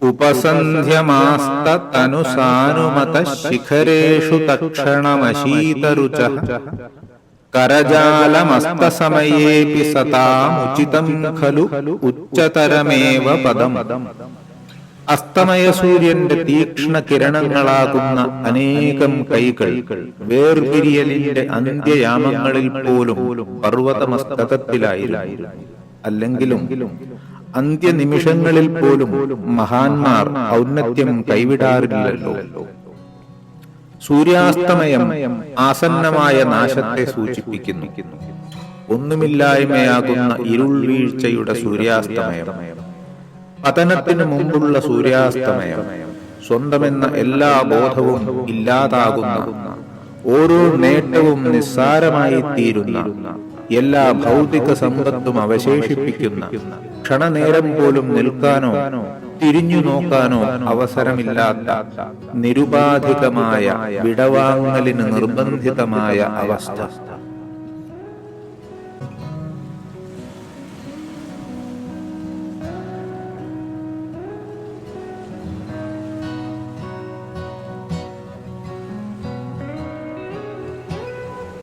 ഉപസന്ധ്യമാസ്തനുസാനുമതശിഖരേഷു തക്ഷണമശീതരുചഃ കരജാലമസ്തസമയേപി സതാമുചിതം ഖലു ഉച്ചതരമേവ പദം. അസ്തമയ സൂര്യന്റെ തീക്ഷ്ണ കിരണങ്ങളാകുന്ന അനേകം കൈകൾ വേർപിരിയലിന്റെ അന്ത്യയാമങ്ങളിൽ പോലും പർവ്വതമസ്തകത്തിലായിരുന്നു. അല്ലെങ്കിലും അന്ത്യനിമിഷങ്ങളിൽ പോലും മഹാന്മാർ ഔന്നത്യം കൈവിടാറില്ലല്ലോ. സൂര്യാസ്തമയം ആസന്നമായ നാശത്തെ സൂചിപ്പിക്കുന്നു. ഒന്നുമില്ലായ്മയാകുന്ന ഇരുൾ വീഴ്ചയുടെ സൂര്യാസ്തമയം, പതനത്തിനു മുമ്പുള്ള സൂര്യാസ്തമയം, സ്വന്തമെന്ന എല്ലാ ബോധവും ഇല്ലാതാകുന്ന, ഓരോ നേട്ടവും നിസ്സാരമായി തീരുന്ന, എല്ലാ ഭൗതിക സമ്പത്തും അവശേഷിപ്പിക്കുന്ന, ക്ഷണനേരം പോലും നിൽക്കാനോ തിരിഞ്ഞു നോക്കാനോ അവസരമില്ലാത്ത നിരുപാധികമായ വിടവാങ്ങലിന് നിർബന്ധിതമായ അവസ്ഥ.